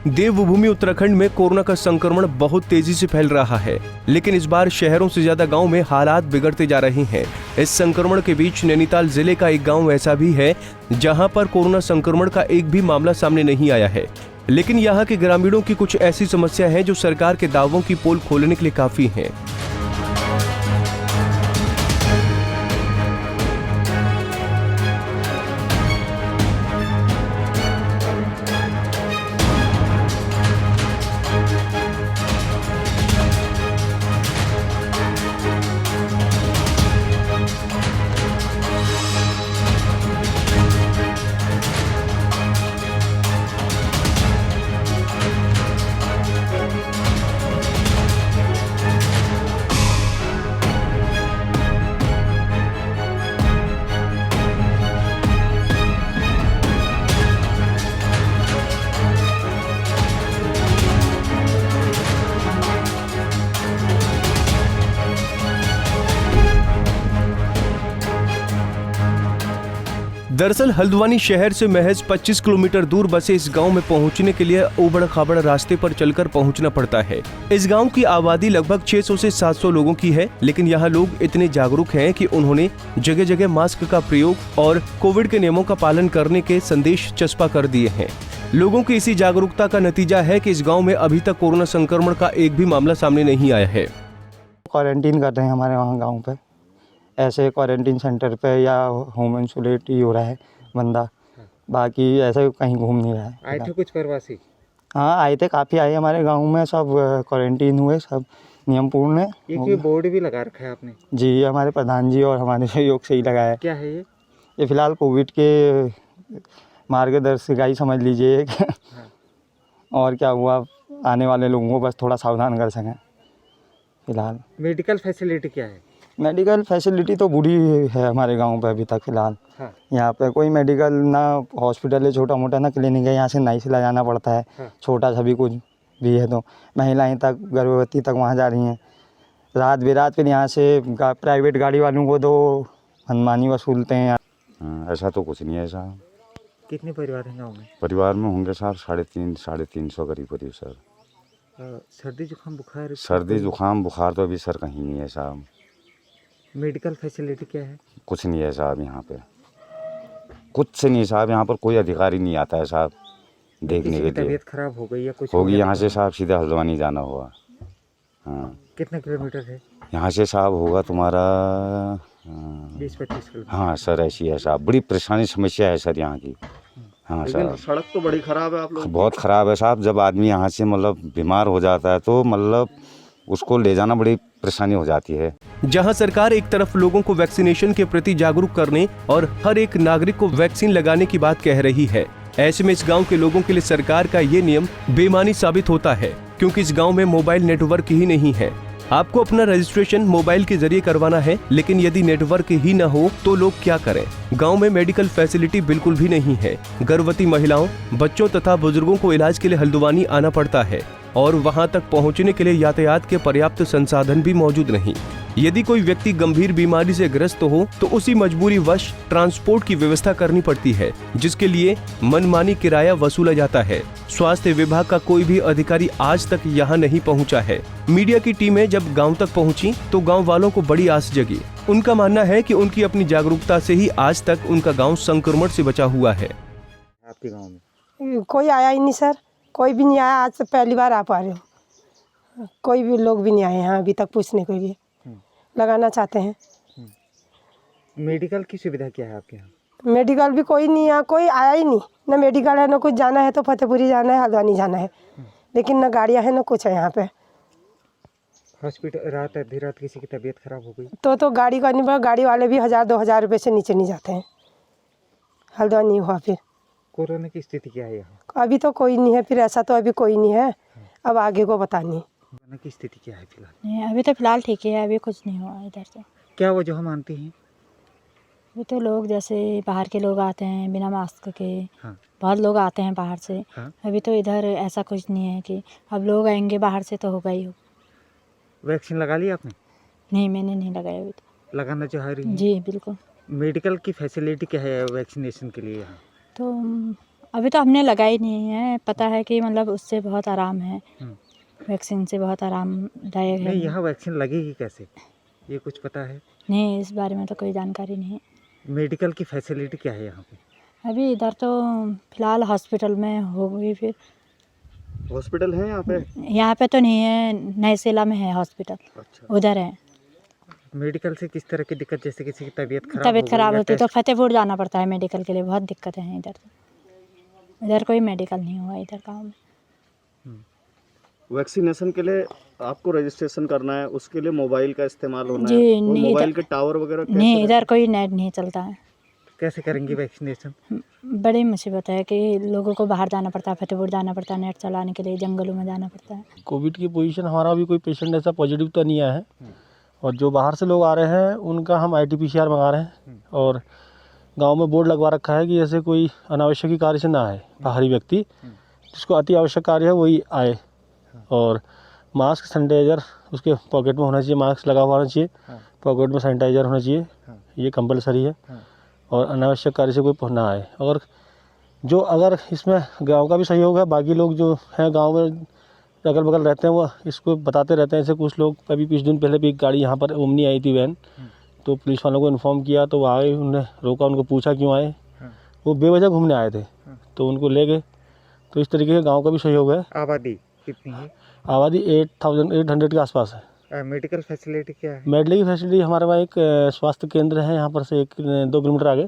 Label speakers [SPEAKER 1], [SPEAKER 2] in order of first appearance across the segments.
[SPEAKER 1] देवभूमि उत्तराखंड में कोरोना का संक्रमण बहुत तेजी से फैल रहा है, लेकिन इस बार शहरों से ज्यादा गांव में हालात बिगड़ते जा रहे हैं। इस संक्रमण के बीच नैनीताल जिले का एक गांव ऐसा भी है जहां पर कोरोना संक्रमण का एक भी मामला सामने नहीं आया है, लेकिन यहां के ग्रामीणों की कुछ ऐसी समस्या है जो सरकार के दावों की पोल खोलने के लिए काफी है। दरअसल हल्द्वानी शहर से महज 25 किलोमीटर दूर बसे इस गांव में पहुंचने के लिए उबड़ खाबड़ रास्ते पर चलकर पहुंचना पड़ता है। इस गांव की आबादी लगभग 600 से 700 लोगों की है, लेकिन यहां लोग इतने जागरूक हैं कि उन्होंने जगह जगह मास्क का प्रयोग और कोविड के नियमों का पालन करने के संदेश चस्पा कर दिए हैं। लोगों की इसी जागरूकता का नतीजा है कि इस गाँव में अभी तक कोरोना संक्रमण का एक भी मामला सामने नहीं आया है।
[SPEAKER 2] क्वारंटीन कर रहे हैं हमारे वहाँ गाँव पे, ऐसे क्वारंटीन सेंटर पे या होम आइसोलेट ही हो रहा है बंदा, बाकी ऐसे कहीं घूम नहीं रहा है।
[SPEAKER 3] आए थे कुछ प्रवासी?
[SPEAKER 2] हाँ आए थे, काफ़ी आए हमारे गांव में, सब क्वारंटीन हुए, सब नियम पूर्ण है।
[SPEAKER 3] ये बोर्ड भी लगा रखा है आपने?
[SPEAKER 2] जी, हमारे प्रधान जी और हमारे सहयोग से ही लगाया है।
[SPEAKER 3] क्या है ये
[SPEAKER 2] फिलहाल कोविड के मार्गदर्शिका ही समझ लीजिए।
[SPEAKER 3] हाँ।
[SPEAKER 2] और क्या हुआ, आने वाले लोगों को बस थोड़ा सावधान कर सकें। फिलहाल
[SPEAKER 3] मेडिकल फैसिलिटी क्या है?
[SPEAKER 2] मेडिकल फैसिलिटी तो बुरी है हमारे गांव पे अभी तक फिलहाल।
[SPEAKER 3] हाँ।
[SPEAKER 2] यहाँ पे कोई मेडिकल ना हॉस्पिटल है, छोटा मोटा ना क्लिनिक है, यहाँ से नाई से ला जाना पड़ता है।
[SPEAKER 3] हाँ।
[SPEAKER 2] छोटा सा भी कुछ भी है तो महिलाएं तक, गर्भवती तक वहाँ जा रही हैं रात बेरात। फिर यहाँ से प्राइवेट गाड़ी वालों को तो मनमानी वसूलते हैं।
[SPEAKER 4] ऐसा तो कुछ नहीं है साहब।
[SPEAKER 3] कितने परिवार हैं गाँव में?
[SPEAKER 4] परिवार में होंगे साहब 350 करीब सर।
[SPEAKER 3] सर्दी जुकाम बुखार?
[SPEAKER 4] सर्दी जुकाम बुखार तो अभी सर कहीं नहीं है साहब।
[SPEAKER 3] मेडिकल फैसिलिटी क्या है?
[SPEAKER 4] कुछ नहीं है साहब, यहाँ पे कुछ नहीं साहब। यहाँ पर कोई अधिकारी नहीं आता है साहब देखने के लिए।
[SPEAKER 3] तबीयत खराब हो गई या कुछ
[SPEAKER 4] होगी यहाँ से साहब सीधा हल्द्वानी जाना होगा। हाँ।
[SPEAKER 3] कितना किलोमीटर है
[SPEAKER 4] यहाँ से साहब? होगा तुम्हारा
[SPEAKER 3] 20-25 किलोमीटर।
[SPEAKER 4] हाँ सर, ऐसी है साहब, बड़ी परेशानी समस्या है सर यहाँ की। हाँ सर,
[SPEAKER 5] सड़क तो बड़ी खराब है आप लोग?
[SPEAKER 4] बहुत ख़राब है साहब। जब आदमी यहाँ से मतलब बीमार हो जाता है तो मतलब उसको ले जाना बड़ी परेशानी हो जाती है।
[SPEAKER 1] जहां सरकार एक तरफ लोगों को वैक्सीनेशन के प्रति जागरूक करने और हर एक नागरिक को वैक्सीन लगाने की बात कह रही है, ऐसे में इस गांव के लोगों के लिए सरकार का ये नियम बेईमानी साबित होता है, क्योंकि इस गांव में मोबाइल नेटवर्क ही नहीं है। आपको अपना रजिस्ट्रेशन मोबाइल के जरिए करवाना है, लेकिन यदि नेटवर्क ही न हो तो लोग क्या करें। गांव में मेडिकल फैसिलिटी बिल्कुल भी नहीं है। गर्भवती महिलाओं, बच्चों तथा बुजुर्गों को इलाज के लिए हल्द्वानी आना पड़ता है और वहां तक पहुंचने के लिए यातायात के पर्याप्त संसाधन भी मौजूद नहीं। यदि कोई व्यक्ति गंभीर बीमारी से ग्रस्त हो तो उसी मजबूरी वश ट्रांसपोर्ट की व्यवस्था करनी पड़ती है, जिसके लिए मनमानी किराया वसूला जाता है। स्वास्थ्य विभाग का कोई भी अधिकारी आज तक यहाँ नहीं पहुँचा है। मीडिया की टीमें जब गाँव तक पहुँची तो गाँव वालों को बड़ी आस जगी। उनका मानना है कि उनकी अपनी जागरूकता से ही आज तक उनका गाँव संक्रमण से बचा हुआ है।
[SPEAKER 3] आपके गाँव में
[SPEAKER 6] कोई आया ही नहीं सर, कोई भी नहीं आया। आज से पहली बार आ पा रहे हो, कोई भी लोग भी नहीं आए हैं अभी तक पूछने के लिए। लगाना चाहते हैं।
[SPEAKER 3] मेडिकल की सुविधा क्या है आपके यहाँ?
[SPEAKER 6] मेडिकल भी कोई नहीं है, कोई आया ही नहीं। ना मेडिकल है, ना कुछ जाना है तो फतेहपुरी जाना है, हल्द्वानी जाना है, लेकिन ना गाड़ियाँ हैं ना कुछ है यहाँ पे।
[SPEAKER 3] हॉस्पिटल रात आधी रात किसी की तबीयत खराब हो गई
[SPEAKER 6] तो गाड़ी करनी पड़ा। गाड़ी वाले भी 1000-2000 रुपये से नीचे नहीं जाते हैं। हल्द्वानी हुआ फिर।
[SPEAKER 3] कोरोना की स्थिति क्या है यहाँ?
[SPEAKER 6] अभी तो कोई नहीं है, फिर ऐसा तो अभी कोई नहीं है, अब आगे को पता नहीं।
[SPEAKER 3] कोरोना की स्थिति क्या है फिलहाल?
[SPEAKER 7] नहीं, अभी तो फिलहाल ठीक है, अभी कुछ नहीं हुआ इधर से।
[SPEAKER 3] क्या वजह मानती हैं?
[SPEAKER 7] अभी तो लोग जैसे बाहर के लोग आते हैं बिना मास्क के।
[SPEAKER 3] हाँ।
[SPEAKER 7] बहुत लोग आते हैं बाहर से।
[SPEAKER 3] हाँ।
[SPEAKER 7] अभी तो इधर ऐसा कुछ नहीं है कि अब लोग आएंगे बाहर से तो होगा ही हो।
[SPEAKER 3] वैक्सीन लगा ली आपने?
[SPEAKER 7] नहीं, मैंने नहीं लगाया अभी तो।
[SPEAKER 3] लगाना चाह रही हैं?
[SPEAKER 7] जी बिल्कुल।
[SPEAKER 3] मेडिकल की फैसिलिटी क्या है वैक्सीनेशन के लिए यहाँ?
[SPEAKER 7] तो अभी तो हमने लगाई नहीं है, पता है कि मतलब उससे बहुत आराम है, वैक्सीन से बहुत आरामदायक है।
[SPEAKER 3] नहीं, यहाँ वैक्सीन लगेगी कैसे, ये कुछ पता है?
[SPEAKER 7] नहीं, इस बारे में तो कोई जानकारी नहीं है।
[SPEAKER 3] मेडिकल की फैसिलिटी क्या है यहाँ पे?
[SPEAKER 7] अभी इधर तो फिलहाल हॉस्पिटल में होगी, फिर
[SPEAKER 3] हॉस्पिटल है यहाँ पे?
[SPEAKER 7] यहाँ पे तो नहीं है, नए सेला में है हॉस्पिटल,
[SPEAKER 3] अच्छा।
[SPEAKER 7] उधर है।
[SPEAKER 3] मेडिकल से किस तरह की दिक्कत, जैसे किसी की तबीयत खराब
[SPEAKER 7] तबीयत खराब होती तो
[SPEAKER 3] टेस्ट?
[SPEAKER 7] फतेहपुर जाना पड़ता है मेडिकल के लिए, बहुत दिक्कत है इधर तो। इधर कोई मेडिकल नहीं हुआ इधर गाँव में।
[SPEAKER 5] वैक्सीनेशन के लिए आपको रजिस्ट्रेशन करना है, उसके लिए मोबाइल का इस्तेमाल होना
[SPEAKER 7] जी,
[SPEAKER 5] है। वो
[SPEAKER 7] नहीं,
[SPEAKER 5] मोबाइल
[SPEAKER 7] इधर-
[SPEAKER 5] के टावर वगैरह कैसे
[SPEAKER 7] नहीं,
[SPEAKER 5] रहते
[SPEAKER 7] इधर कोई नेट नहीं चलता है।
[SPEAKER 3] कैसे करेंगी वैक्सीनेशन?
[SPEAKER 7] बड़ी मुसीबत है कि लोगों को बाहर जाना पड़ता है, फतेहपुर जाना पड़ता है नेट चलाने के लिए, जंगलों में जाना पड़ता है।
[SPEAKER 8] कोविड की पोजीशन हमारा भी कोई पेशेंट ऐसा पॉजिटिव तो नहीं आया है, और जो बाहर से लोग आ रहे हैं उनका हम RT-PCR मंगा रहे हैं, और गांव में बोर्ड लगवा रखा है कि ऐसे कोई अनावश्यक कार्य से ना आए बाहरी व्यक्ति, जिसको अति आवश्यक कार्य है वही आए। और मास्क, सैनिटाइज़र उसके पॉकेट में होना चाहिए, मास्क लगा हुआ होना चाहिए, पॉकेट में सैनिटाइज़र होना चाहिए, ये कंपलसरी है। और अनावश्यक कार्य से कोई ना आए। और जो अगर इसमें गांव का भी सहयोग है, बाकी लोग जो हैं गांव में अगल बगल रहते हैं वो इसको बताते रहते हैं। ऐसे कुछ लोग, अभी कुछ दिन पहले भी एक गाड़ी यहाँ पर ओमनी आई थी वैन, तो पुलिस वालों को इन्फॉर्म किया तो वो आए, उन्होंने रोका, उनको पूछा क्यों आए, वो बेवजह घूमने आए थे तो उनको ले गए। तो इस तरीके से गाँव का भी सहयोग है।
[SPEAKER 3] आबादी कितनी है?
[SPEAKER 8] आबादी 8,800 के आसपास है।
[SPEAKER 3] मेडिकल फैसिलिटी क्या है?
[SPEAKER 8] मेडिकल की फैसिलिटी हमारे वहाँ एक स्वास्थ्य केंद्र है, यहाँ पर से 1-2 किलोमीटर आगे,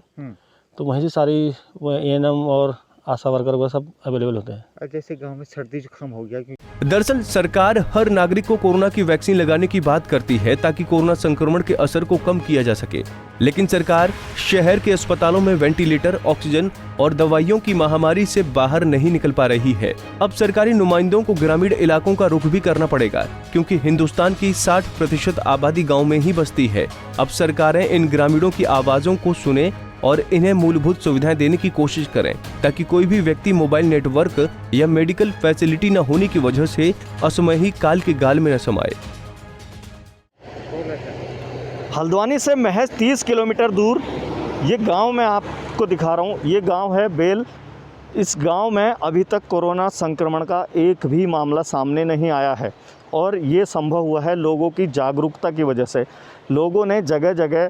[SPEAKER 8] तो वहीं से सारी ANM और आशा वर्कर वगैरह सब अवेलेबल होते हैं।
[SPEAKER 3] और जैसे गांव में सर्दी जुकाम हो गया,
[SPEAKER 1] दरअसल सरकार हर नागरिक को कोरोना की वैक्सीन लगाने की बात करती है ताकि कोरोना संक्रमण के असर को कम किया जा सके, लेकिन सरकार शहर के अस्पतालों में वेंटिलेटर, ऑक्सीजन और दवाइयों की महामारी से बाहर नहीं निकल पा रही है। अब सरकारी नुमाइंदों को ग्रामीण इलाकों का रुख भी करना पड़ेगा, क्योंकि हिंदुस्तान की 60% आबादी गाँव में ही बसती है। अब सरकारें इन ग्रामीणों की आवाजों को सुने और इन्हें मूलभूत सुविधाएं देने की कोशिश करें, ताकि कोई भी व्यक्ति मोबाइल नेटवर्क या मेडिकल फैसिलिटी न होने की वजह से असमयी काल के गाल में न समाये।
[SPEAKER 5] हल्द्वानी से महज 30 किलोमीटर दूर ये गांव मैं आपको दिखा रहा हूँ। ये गांव है बेल। इस गांव में अभी तक कोरोना संक्रमण का एक भी मामला सामने नहीं आया है, और ये संभव हुआ है लोगों की जागरूकता की वजह से। लोगों ने जगह जगह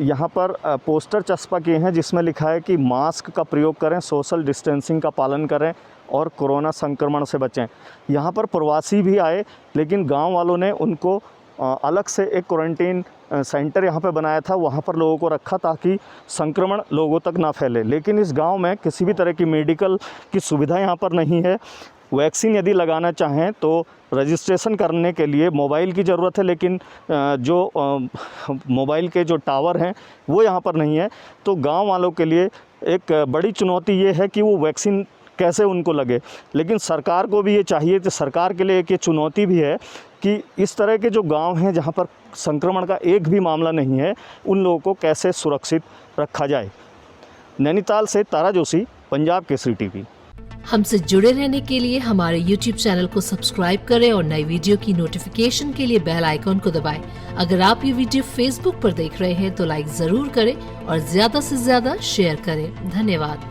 [SPEAKER 5] यहाँ पर पोस्टर चस्पा किए हैं जिसमें लिखा है कि मास्क का प्रयोग करें, सोशल डिस्टेंसिंग का पालन करें और कोरोना संक्रमण से बचें। यहाँ पर प्रवासी भी आए, लेकिन गांव वालों ने उनको अलग से एक क्वारंटीन सेंटर यहाँ पे बनाया था, वहाँ पर लोगों को रखा ताकि संक्रमण लोगों तक ना फैले। लेकिन इस गांव में किसी भी तरह की मेडिकल की सुविधा यहाँ पर नहीं है। वैक्सीन यदि लगाना चाहें तो रजिस्ट्रेशन करने के लिए मोबाइल की ज़रूरत है, लेकिन जो मोबाइल के जो टावर हैं वो यहाँ पर नहीं है। तो गांव वालों के लिए एक बड़ी चुनौती ये है कि वो वैक्सीन कैसे उनको लगे। लेकिन सरकार को भी ये चाहिए, तो सरकार के लिए एक ये चुनौती भी है कि इस तरह के जो गांव हैं जहाँ पर संक्रमण का एक भी मामला नहीं है, उन लोगों को कैसे सुरक्षित रखा जाए। नैनीताल से तारा जोशी, पंजाब केसरी टीवी।
[SPEAKER 9] हमसे जुड़े रहने के लिए हमारे YouTube चैनल को सब्सक्राइब करें और नई वीडियो की नोटिफिकेशन के लिए बेल आइकॉन को दबाएं। अगर आप ये वीडियो Facebook पर देख रहे हैं तो लाइक जरूर करें और ज्यादा से ज्यादा शेयर करें। धन्यवाद।